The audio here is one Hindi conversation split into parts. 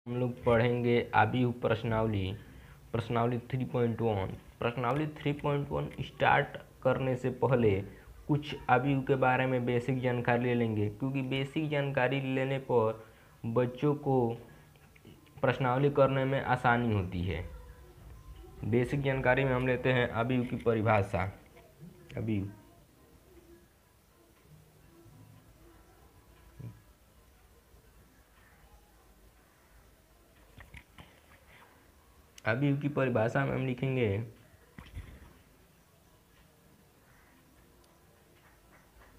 हम लोग पढ़ेंगे आबीहू प्रश्नावली 3.1। प्रश्नावली 3.1 स्टार्ट करने से पहले कुछ आबीहू के बारे में बेसिक जानकारी ले लेंगे, क्योंकि बेसिक जानकारी लेने पर बच्चों को प्रश्नावली करने में आसानी होती है। बेसिक जानकारी में हम लेते हैं आबीहू की परिभाषा। आबीहू की परिभाषा में हम लिखेंगे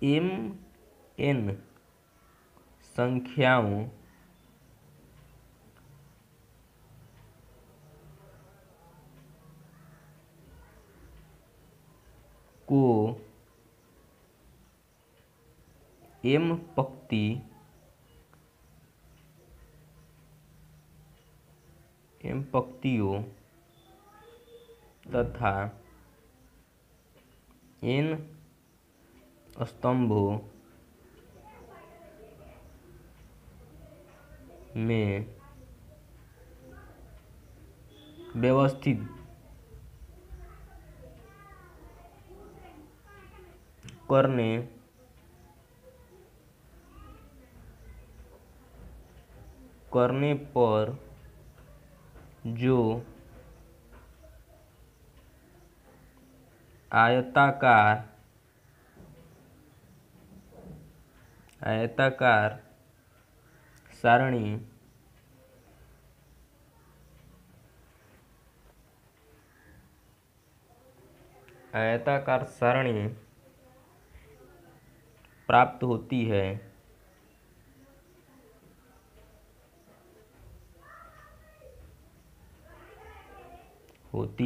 m n संख्याओं को m पंक्तियों तथा n स्तंभों में व्यवस्थित करने पर जो आयताकार सारणी प्राप्त होती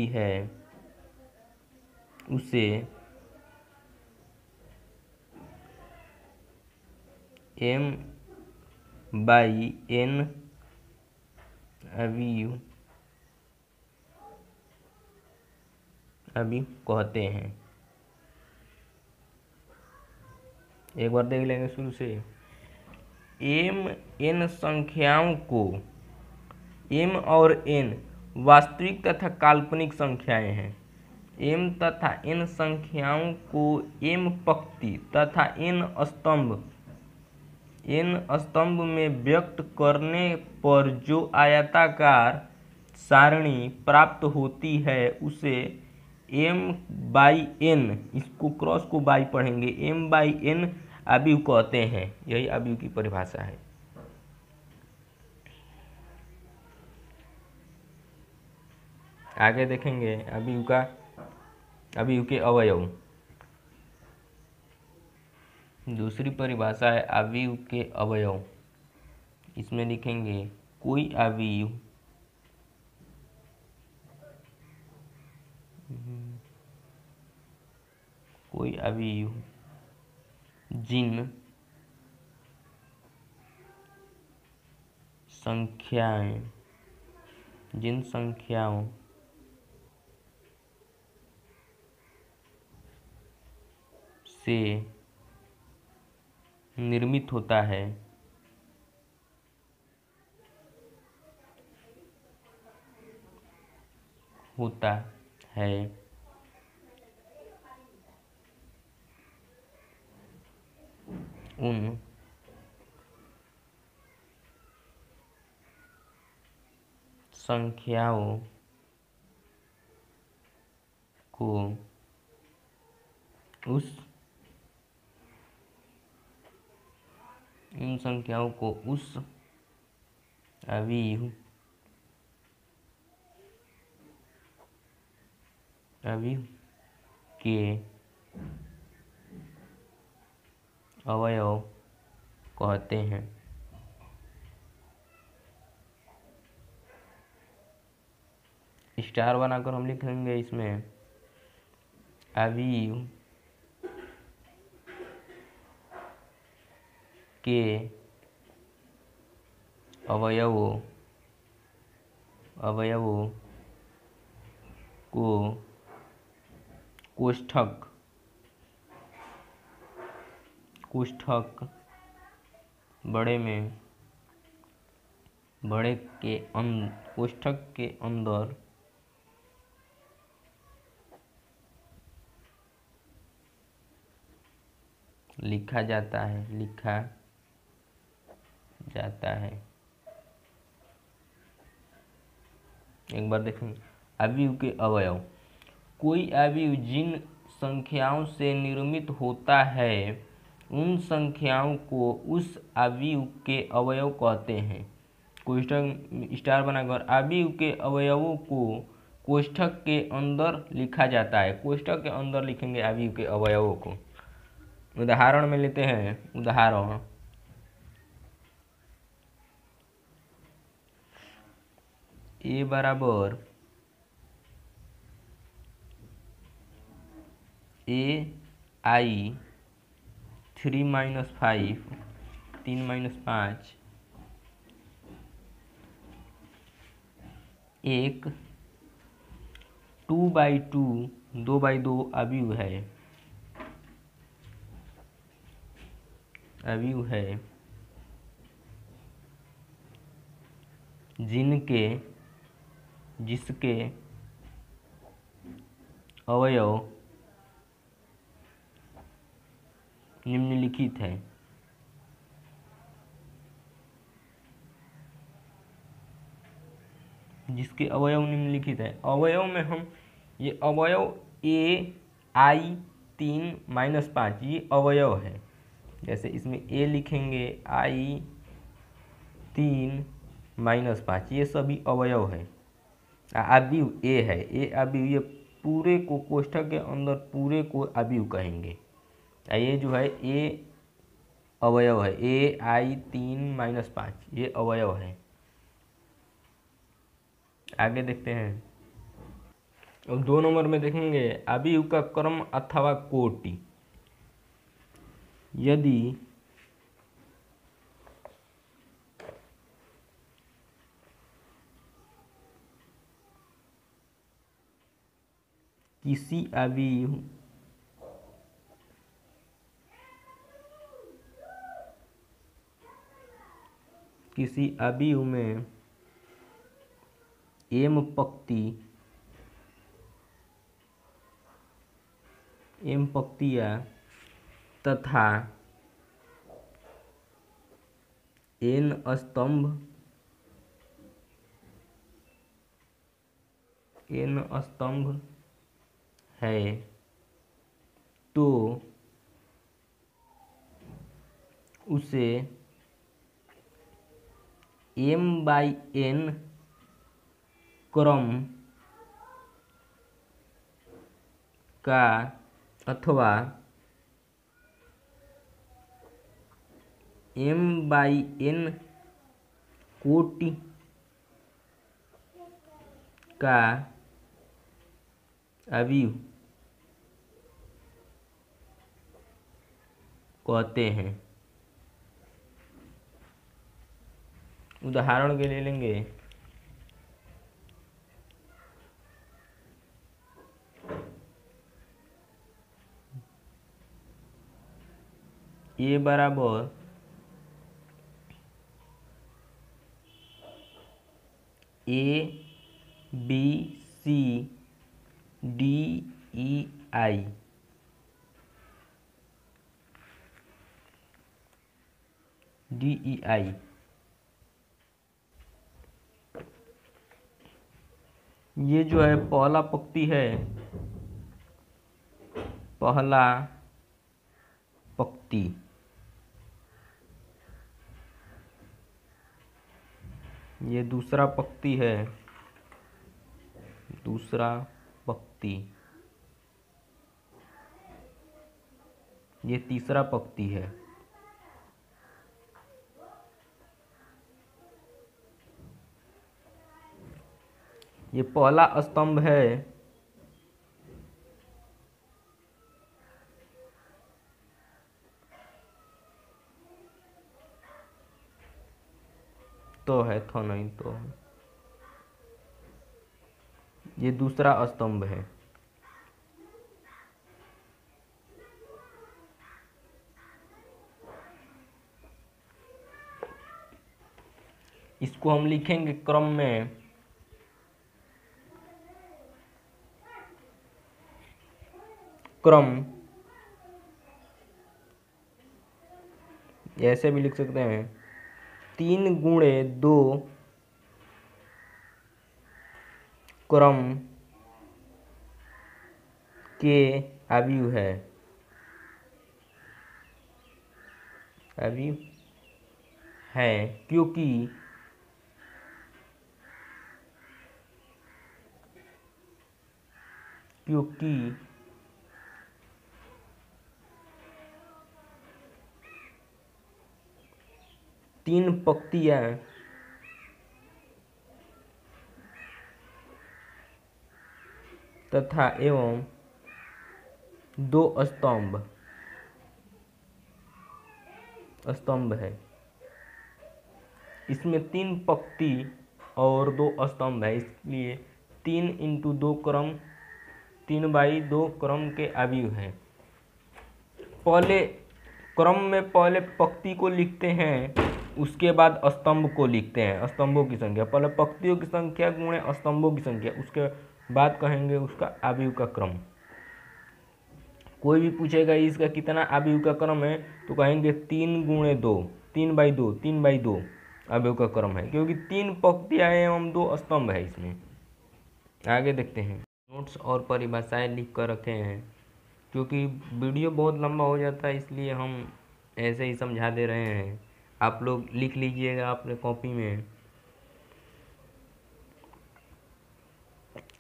है, उसे m/n आबीहू कहते हैं। एक बार देख लेंगे शुरू से। n संख्याओं को m और n वास्तविक तथा काल्पनिक संख्याएं हैं। m तथा n संख्याओं को m पंक्ति तथा n स्तंभ में व्यक्त करने पर जो आयताकार सारणी प्राप्त होती है उसे m/n, इसको क्रॉस को बाई पढ़ेंगे, m/n आबीहू कहते हैं। यही आबीहू की परिभाषा है। आगे देखेंगे आबीहू के अवयव। दूसरी परिभाषा है आबीहू के अवयव। इसमें लिखेंगे कोई आबीहू जिन संख्याओं से निर्मित होता है उन संख्याओं को उस आबीहू के अवयव कहते हैं। स्टार बनाकर हम लिखेंगे इसमें आबीहू के अवयवों को कोष्ठक बड़े में बड़े के कोष्ठक के अंदर लिखा जाता है। एक बार देखेंगे अवयव के अवयव। कोई अवयव जिन संख्याओं से निर्मित होता है उन संख्याओं को उस अवयव के अवयव कहते हैं। कोष्ठक स्टार बनाकर अवयव के अवयवों को कोष्ठक के अंदर लिखा जाता है। कोष्ठक के अंदर लिखेंगे अवयव के अवयवों को। उदाहरण में लेते हैं, उदाहरण a बराबर ai 3 - 5 3 - 5 एक 2/2 2/2 अवयव है जिसके अवयव निम्नलिखित है। जिसके अवयव निम्नलिखित है। अवयव में हम ये अवयव ai 3 - 5 ये अवयव है। जैसे इसमें a लिखेंगे i 3 - 5 ये सभी अवयव है। अवयव a है, a अवयव, ये पूरे को कोष्ठक के अंदर पूरे को अवयव कहेंगे। ये जो है a अवयव है, ai 3 - 5 ये अवयव है। आगे देखते हैं। अब 2 नंबर में देखेंगे अवयव का क्रम अथवा कोटि। यदि किसी अवयव में m पंक्तियाँ तथा n स्तंभ है तो उसे m/n क्रम का अथवा m/n कोटि का अवयव कहते हैं। उदाहरण के लिए लेंगे a बराबर a b c d e i ये जो है पहला पंक्ति है, पहला पंक्ति। ये दूसरा पंक्ति है, दूसरा पंक्ति। ये तीसरा पंक्ति है। ये पहला स्तंभ है, तो है तो नहीं तो है। ये दूसरा स्तंभ है। इसको हम लिखेंगे क्रम में क्रम, ऐसे भी लिख सकते हैं 3 × 2 क्रम के अवयव है, क्योंकि तीन पंक्तियां तथा एवं 2 स्तंभ है। इसमें 3 पंक्ति और 2 स्तंभ है, इसलिए 3 × 2 क्रम 3/2 क्रम के अवयव हैं। पहले क्रम में पहले पंक्ति को लिखते हैं, उसके बाद स्तंभ को लिखते हैं, स्तंभों की संख्या। पहले पंक्तियों की संख्या गुणे स्तंभों की संख्या, उसके बाद कहेंगे उसका अवयव का क्रम। कोई भी पूछेगा इसका कितना अवयव का क्रम है, तो कहेंगे 3 × 2 3/2 अवयव का क्रम है, क्योंकि 3 पंक्तियां एवं 2 स्तंभ है इसमें। आगे देखते हैं। नोट्स और परिभाषाएं लिख कर रखे हैं, क्योंकि वीडियो बहुत लंबा हो जाता है, इसलिए हम ऐसे ही समझा दे रहे हैं। आप लोग लिख लीजिएगा अपने कॉपी में।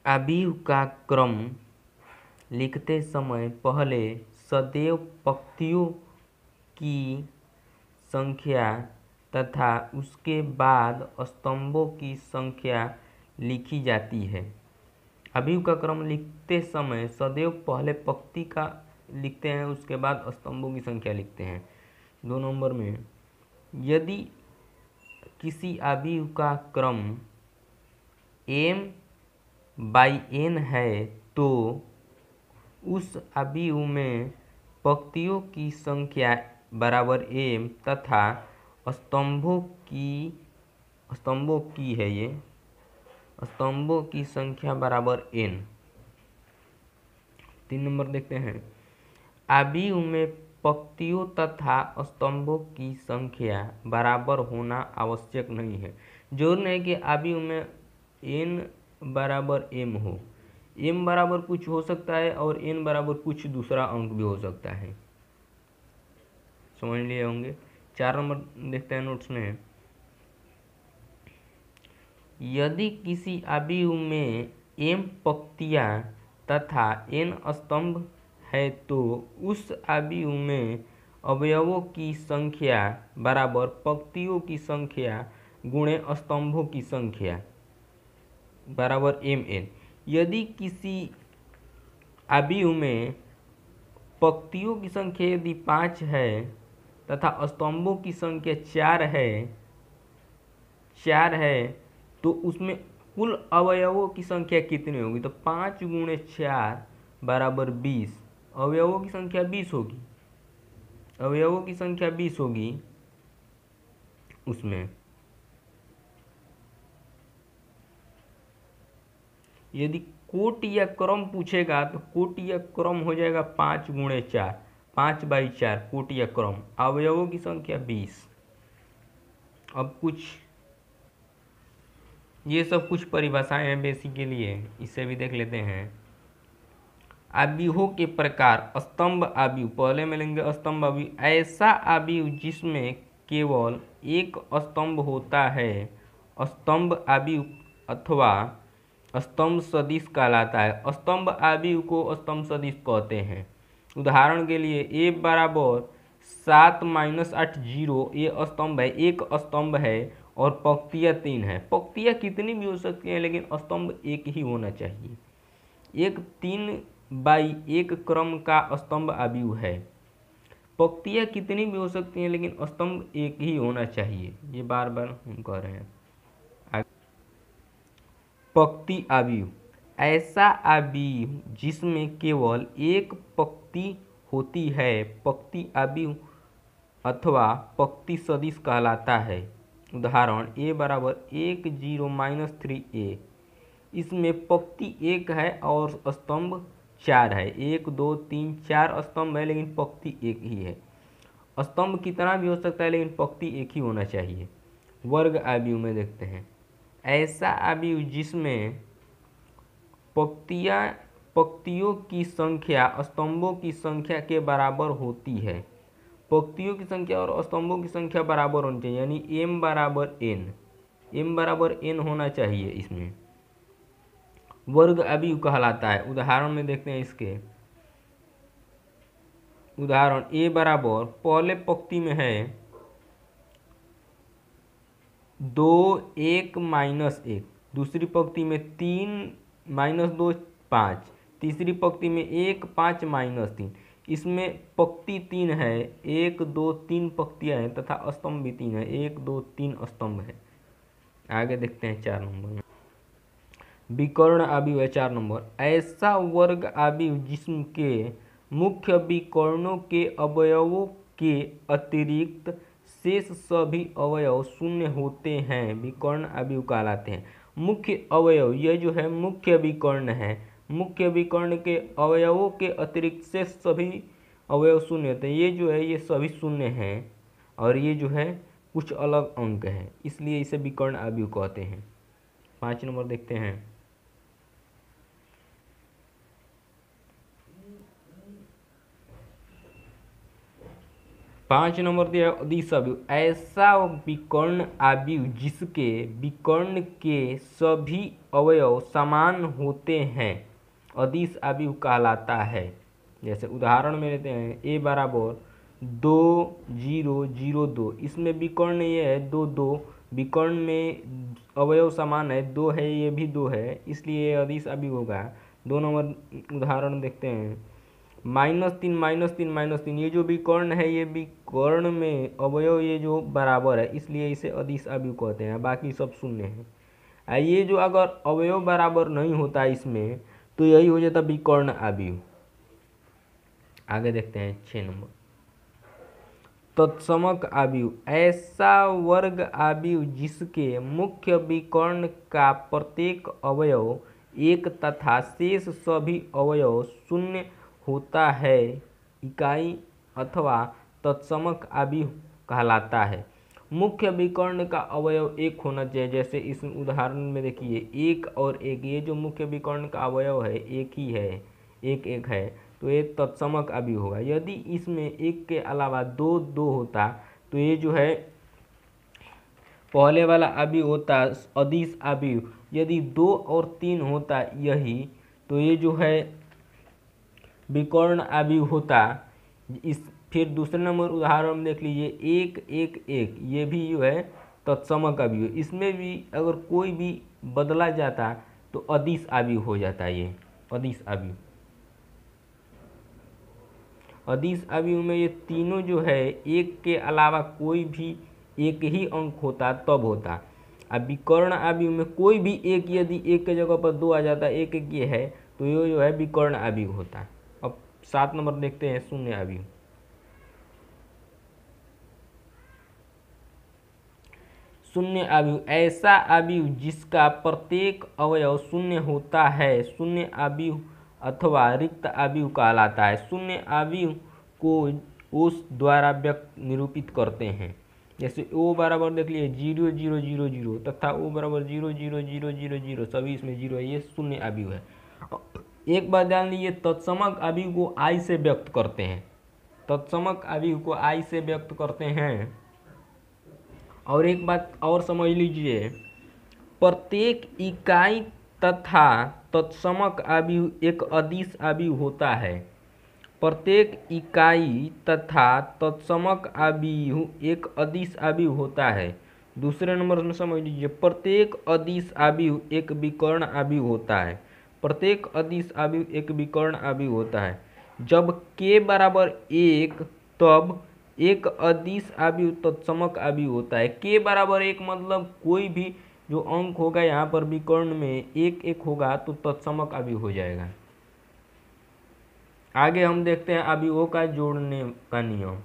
अवयव का क्रम लिखते समय पहले सदैव पंक्तियों की संख्या तथा उसके बाद स्तंभों की संख्या लिखी जाती है। अवयव का क्रम लिखते समय सदैव पहले पंक्ति का लिखते हैं, उसके बाद स्तंभों की संख्या लिखते हैं। 2 नंबर में, यदि किसी अवयव का क्रम m/n है तो उस अवयव में पंक्तियों की संख्या बराबर m तथा स्तंभों की संख्या बराबर n। 3 नंबर देखते हैं। अवयव में पंक्तियों तथा स्तंभों की संख्या बराबर होना आवश्यक नहीं है। जरूरी नहीं कि अवयव में n बराबर m हो, m बराबर कुछ हो सकता है और n बराबर कुछ दूसरा अंक भी हो सकता है। समझ लिए होंगे। 4 नंबर देखते हैं नोट्स में। यदि किसी अवयव में m पंक्तियां तथा n स्तंभ है तो उस अवयव में अवयवों की संख्या बराबर पंक्तियों की संख्या गुणे स्तंभों की संख्या बराबर mn। यदि किसी अवयव में पंक्तियों की संख्या यदि 5 है तथा स्तंभों की संख्या 4 है तो उसमें कुल अवयवों की संख्या कितनी होगी? तो 5 × 4 बराबर 20। अवयवों की संख्या 20 होगी, अवयवों की संख्या 20 होगी उसमें। यदि कोटि या क्रम पूछेगा तो कोटि या क्रम हो जाएगा 5 × 4, 5/4 कोटि या क्रम। अवयवों की संख्या 20। अब ये सब कुछ परिभाषाएं हैं बेसिक के लिए, इसे भी देख लेते हैं। अवयवों के प्रकार। स्तंभ अवयव, पहले में लेंगे स्तंभ अवयव, ऐसा अवयव जिसमें केवल एक स्तंभ होता है स्तंभ अवयव अथवा स्तंभ सदिश कहलाता है। स्तंभ अवयव को स्तंभ सदिश कहते हैं। उदाहरण के लिए a बराबर 7 - 8 0, ये स्तंभ है, एक स्तंभ है और पंक्तियां 3 है। पंक्तियां कितनी भी हो सकती हैं लेकिन स्तंभ एक ही होना चाहिए। एक 3/1 क्रम का स्तंभ अवयव है। पंक्तियां कितनी भी हो सकती हैं लेकिन स्तंभ एक ही होना चाहिए, ये बार बार हम कह रहे हैं। पंक्ति अवयव, ऐसा अवयव जिसमें केवल एक पंक्ति होती है पंक्ति अवयव अथवा पंक्ति सदिश कहलाता है। उदाहरण a बराबर 1 0 -3a। इसमें पंक्ति 1 है और स्तंभ 4 है। 1 2 3 4 स्तंभ है, लेकिन पंक्ति 1 ही है। स्तंभ कितना भी हो सकता है, लेकिन पंक्ति 1 ही होना चाहिए। वर्ग आव्यूह में देखते हैं, ऐसा आव्यूह जिसमें पंक्तियों की संख्या स्तंभों की संख्या के बराबर होती है। पंक्तियों की संख्या और स्तंभों की संख्या बराबर होनी चाहिए, यानी m बराबर n होना चाहिए। इसमें वर्ग आव्यूह कहलाता है। उदाहरण में देखते हैं इसके। उदाहरण a बराबर पहले पंक्ति में है 2 1 -1, दूसरी पंक्ति में 3 -2 5, तीसरी पंक्ति में 1 5 -3। इसमें पंक्ति 3 है, 1 2 3 पंक्तियां हैं तथा स्तंभ भी 3 है, 1 2 3 स्तंभ है। आगे देखते हैं 4 नंबर में विकर्ण आव्यूह है। 4 नंबर, ऐसा वर्ग आव्यूह जिसके मुख्य विकर्णों के अवयवों के अतिरिक्त शेष सभी अवयव शून्य होते हैं, विकर्ण आव्यूह कहलाते हैं। मुख्य अवयव, ये जो है मुख्य विकर्ण है। मुख्य विकर्ण के अवयवों के अतिरिक्त शेष सभी अवयव शून्य होते हैं। ये जो है ये सभी शून्य हैं और ये जो है कुछ अलग अंक है, इसलिए इसे विकर्ण आव्यूह कहते हैं। 5 नंबर देखते हैं। 5 नंबर दिया अदिश आव्यूह, ऐसा विकर्ण आव्यूह जिसके विकर्ण के सभी अवयव समान होते हैं अदिश आव्यूह कहलाता है। जैसे उदाहरण में लेते हैं a बराबर 2 0 0 2। इसमें विकर्ण ये है 2 2, विकर्ण में अवयव समान है, 2 है, ये भी 2 है, इसलिए ये अदिश आव्यूह होगा। 2 नंबर उदाहरण देखते हैं -3 -3 -3। ये जो विकर्ण है ये विकर्ण में अवयव ये जो बराबर है, इसलिए इसे अदिश आव्यूह कहते हैं, बाकी सब शून्य है। ये जो अगर अवयव बराबर नहीं होता इसमें तो यही हो जाता विकर्ण आव्यूह। आगे देखते हैं 6 नंबर तत्समक आव्यूह, ऐसा वर्ग आव्यूह जिसके मुख्य विकर्ण का प्रत्येक अवयव 1 तथा शेष सभी अवयव शून्य होता है, इकाई अथवा तत्समक आव्यूह कहलाता है। मुख्य विकर्ण का अवयव 1 होना चाहिए। जैसे इस उदाहरण में देखिए 1 और 1, ये जो मुख्य विकर्ण का अवयव है 1 ही है, 1 1 है, तो ये तत्समक आव्यूह होगा। यदि इसमें 1 के अलावा 2 2 होता तो ये जो है पहले वाला आव्यूह होता अदिश आव्यूह। यदि 2 और 3 होता यही, तो ये जो है विकर्ण आव्यूह होता। इस फिर दूसरे नंबर उदाहरण में देख लीजिए 1 1 1, ये भी जो है तत्समक आव्यूह। इसमें भी अगर कोई भी बदला जाता तो अदिश आव्यूह हो जाता। ये अदिश आव्यूह, अदिश आव्यूह में ये तीनों जो है 1 के अलावा कोई भी एक ही अंक होता तब होता। अब विकर्ण आव्यूह में कोई भी एक, यदि 1 के जगह पर 2 आ जाता, 1 1 ये है, तो ये जो है विकर्ण आव्यूह होता। अब 7 नंबर देखते हैं शून्य आव्यूह। शून्य आव्यूह, ऐसा आव्यूह जिसका प्रत्येक अवयव शून्य होता है, शून्य आव्यूह अथवा रिक्त आव्यूह कहलाता है। शून्य आव्यूह को ओस द्वारा व्यक्त निरूपित करते हैं। जैसे ओ बराबर देख लिए 0 0 0 0 तथा ओ बराबर 0 0 0 0 0, सभी इसमें 0 है, ये शून्य आव्यूह है। एक बात जान लीजिए, तत्समक आव्यूह को आई से व्यक्त करते हैं। तत्समक आव्यूह को आई से व्यक्त करते हैं। और एक बात और समझ लीजिए, प्रत्येक इकाई तथा तत्समक आव्यूह एक अदिश आव्यूह होता है। प्रत्येक इकाई तथा तत्समक आव्यूह एक अदिश आव्यूह होता है। दूसरे नंबर में समझ लीजिए, प्रत्येक अदिश आव्यूह एक विकर्ण आव्यूह होता है। प्रत्येक अदिश आव्यूह एक विकर्ण आव्यूह होता है। जब k बराबर 1 तब एक अदिश आव्यूह तत्समक आव्यूह होता है। k बराबर 1 मतलब कोई भी जो अंक होगा यहाँ पर विकर्ण में 1 1 होगा तो तत्समक आव्यूह हो जाएगा। आगे हम देखते हैं आव्यूहों का जोड़ने का नियम।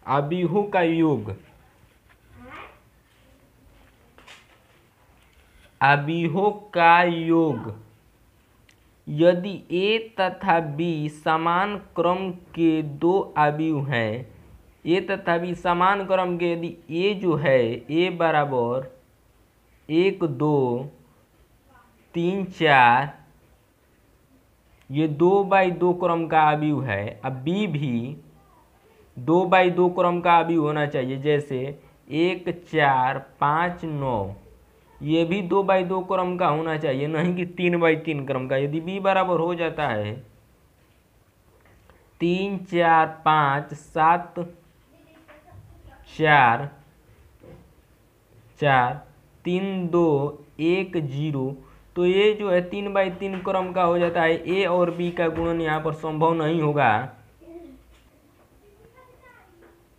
आव्यूहों का योग, अवयवों का योग यदि ए तथा बी समान क्रम के दो अवयव हैं, ए तथा बी समान क्रम के, यदि ए जो है ए बराबर 1 2 3 4 ये 2/2 क्रम का अवयव है। अब बी भी 2/2 क्रम का अवयव होना चाहिए, जैसे 1 4 5 9 ये भी 2/2 क्रम का होना चाहिए, नहीं कि 3/3 क्रम का। यदि बी बराबर हो जाता है 3 4 5 7 4 4 3 2 1 0 तो ये जो है 3/3 क्रम का हो जाता है। ए और बी का गुणन यहाँ पर संभव नहीं होगा।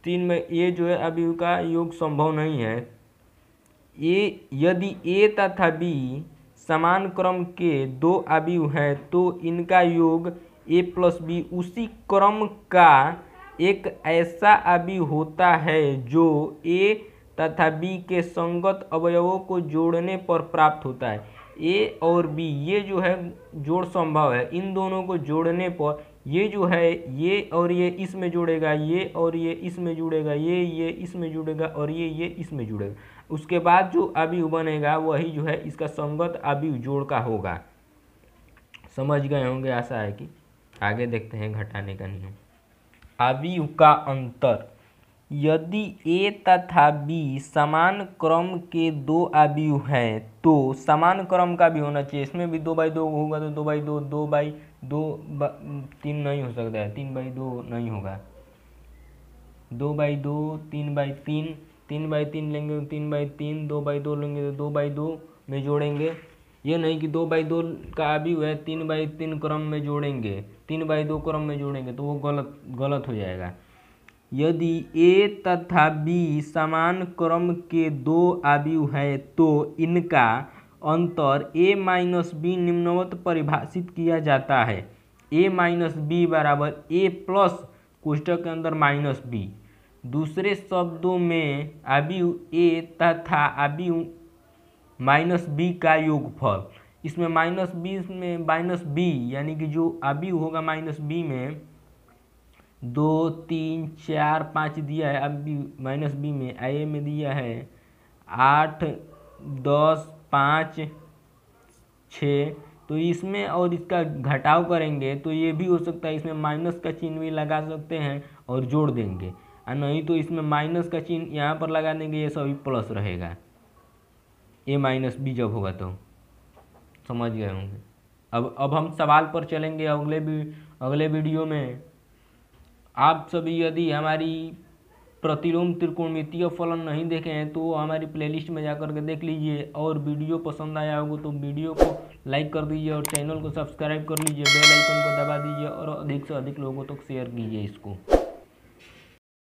तीन में ये जो है अवयव का योग संभव नहीं है। ये यदि ए तथा बी समान क्रम के दो अवयव हैं तो इनका योग ए प्लस बी उसी क्रम का एक ऐसा अवयव होता है जो ए तथा बी के संगत अवयवों को जोड़ने पर प्राप्त होता है। ए और बी ये जो है जोड़ संभव है, इन दोनों को जोड़ने पर ये जो है ये और ये इसमें जुड़ेगा, ये और ये इसमें जुड़ेगा, ये इसमें जुड़ेगा और ये इसमें जुड़ेगा। उसके बाद जो अवयव बनेगा वही जो है इसका संगत अवयव जोड़ का होगा। समझ गए होंगे, आशा है कि। आगे देखते हैं घटाने का नियम। अवयव का अंतर यदि ए तथा बी समान क्रम के दो अवयव हैं तो समान क्रम का भी होना चाहिए। इसमें भी 2/2 होगा तो 2/2 2/2 3 नहीं हो सकता है, 3/2 नहीं होगा। 2/2 3/3 3/3 लेंगे तो 3/3 2/2 लेंगे तो 2/2 में जोड़ेंगे। ये नहीं कि 2/2 का अवयव है 3/3 क्रम में जोड़ेंगे, 3/2 क्रम में जोड़ेंगे तो वो गलत हो जाएगा। यदि ए तथा बी समान क्रम के दो अवयव है तो इनका अंतर a माइनस बी निम्नवत परिभाषित किया जाता है। a माइनस बी बराबर a प्लस कोष्ठक के अंदर माइनस बी। दूसरे शब्दों में अवयव a तथा अवयव माइनस बी का योगफल। इसमें माइनस बी में माइनस बी यानी कि जो अवयव होगा माइनस बी में 2 3 4 5 दिया है, अब माइनस बी में ए में दिया है 8 10 5 6 तो इसमें और इसका घटाव करेंगे तो ये भी हो सकता है, इसमें माइनस का चिन्ह भी लगा सकते हैं और जोड़ देंगे, और नहीं तो इसमें माइनस का चिन्ह यहाँ पर लगा देंगे, ये सभी प्लस रहेगा। ए माइनस बी जब होगा तो समझ गए होंगे। अब हम सवाल पर चलेंगे अगले वीडियो में। आप सभी यदि हमारी प्रतिलोम त्रिकोणमितीय फलन नहीं देखे हैं तो हमारी प्लेलिस्ट में जाकर के देख लीजिए, और वीडियो पसंद आया होगा तो वीडियो को लाइक कर दीजिए और चैनल को सब्सक्राइब कर लीजिए, बेल आइकन को दबा दीजिए और अधिक से अधिक लोगों तक शेयर कीजिए इसको।